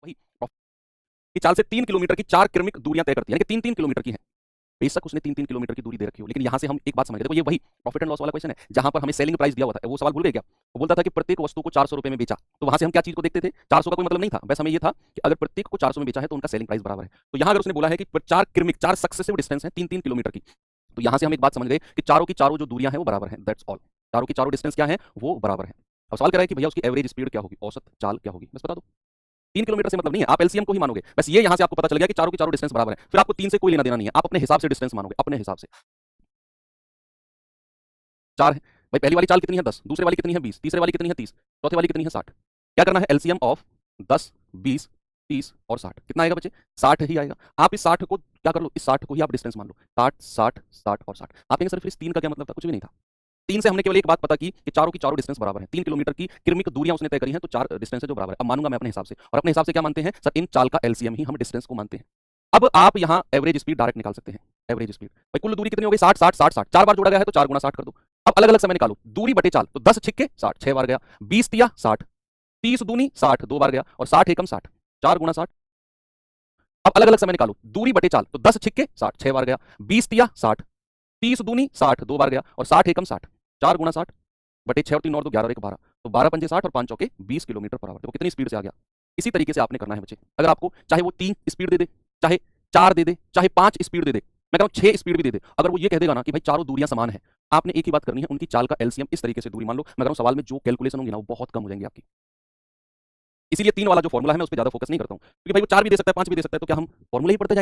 वही की चाल से 3 किलोमीटर की 4 क्रमिक दूरियां तय करती है, यानी कि 3-3 किलोमीटर की है। बेशक उसने 3-3 किलोमीटर की दूरी दे रखी हो, लेकिन यहां से हम एक बात समझ गए। देखो ये वही प्रॉफिट एंड लॉस वाला क्वेश्चन है, जहां पर हमें सेलिंग प्राइस दिया हुआ था। वो सवाल भूल गए क्या? वो बोलता था कि प्रत्येक वस्तु को 400 रुपए में बेचा, तो वहां से हम क्या चीज को देखते थे? 400 का कोई मतलब नहीं था, बस हमें ये था कि अगर प्रत्येक को 400 में बेचा है तो उनका सेलिंग प्राइस बराबर है। तो यहां अगर उसने बोला है कि 4 क्रमिक 4 सक्सेसिव डिस्टेंस है 3-3 किलोमीटर की, तो यहां से हम एक बात समझ गए कि चारों की चारों जो दूरियां हैं वो बराबर हैं। That's all. चारों की चारों डिस्टेंस क्या है? वो बराबर है। अब सवाल कर रहा है कि भैया उसकी एवरेज स्पीड क्या होगी, औसत चाल क्या होगी? बस बता दो। 3 किलोमीटर से मतलब नहीं है, आप एलसीएम को ही मानोगे। बस ये यहां से आपको पता चल गया कि चारों की चारों डिस्टेंस बराबर है, फिर आपको 3 से कोई लेना देना नहीं है, आप अपने हिसाब से डिस्टेंस मानोगे, अपने हिसाब से। 4 है भाई, पहली वाली चाल कितनी है? 10, दूसरे वाली कितनी है? 20, तीसरे वाली कितनी है? 30, चौथे वाली कितनी है? 60। क्या करना है? एलसीएम ऑफ 10, 20, 30 और 60 कितना आएगा बच्चे? 60 ही आएगा। आप इस 60 को क्या कर लो, इस 60 को ही आप डिस्टेंस मान लो। 60, 60, 60 और 60। आप कहेंगे सर फिर इस 3 का क्या मतलब था? कुछ भी नहीं था। 3 से हमने केवल एक बात पता की चारों की चारों डिस्टेंस बराबर है। 3 किलोमीटर की क्रमिक दूरियां उसने तय करी हैं, तो 4 डिस्टेंस है जो बराबर है। अब मानूंगा मैं अपने हिसाब से, और अपने हिसाब से क्या मानते हैं सर? इन चाल का एलसीएम ही हम डिस्टेंस को मानते हैं। अब आप यहाँ एवरेज स्पीड डायरेक्ट निकाल सकते हैं। एवरेज स्पीड भाई, कुल दूरी कितनी हो गई? 60, 60, 60, 60। 4 बार जोड़ा गया है तो 4 गुना 60 कर दो। अब अलग अलग समय निकालो, दूरी बटे चाल, तो 10 छिक्के 60, 6 बार गया। 20 तिया 60, 30 दूनी 60, 2 बार गया। और 60 एकम 60, 4 गुना 60। अब अलग अलग समय निकालो, दूरी बटे चाल, तो 10 छिक्के 60, 6 बार गया। 20 तिया 60, 30 दूनी 60, 2 बार गया। और 60 एकम 60, 4 गुना 60 बटे 6 और 3 और 2 11 और 1 12, तो 12 पंजे 60 और 5 चौके 20 किलोमीटर पर आवर। देखो कितनी स्पीड से आ गया। इसी तरीके से आपने करना है बच्चे। अगर आपको चाहे वो 3 स्पीड दे दे, चाहे 4 दे दे, चाहे 5 स्पीड दे दे, मैं कह रहा हूं 6 स्पीड भी दे दे, अगर वो ये कह देगा ना कि भाई चारों दूरियां समान है, आपने एक ही बात करनी है, उनकी चाल का एलसीएम इस तरीके से दूरी मान लो। मैं कह रहा हूं सवाल में जो कैलकुलेशन होंगी ना वो बहुत कम हो जाएंगी आपकी। इसीलिए 3 वाला जो फॉर्मूला है मैं उस पर ज्यादा फोकस नहीं करता हूं, क्योंकि भाई वो 4 भी दे सकता है, 5 भी दे सकता है, तो क्या हम फॉर्मूला ही पढ़ते जाएंगे?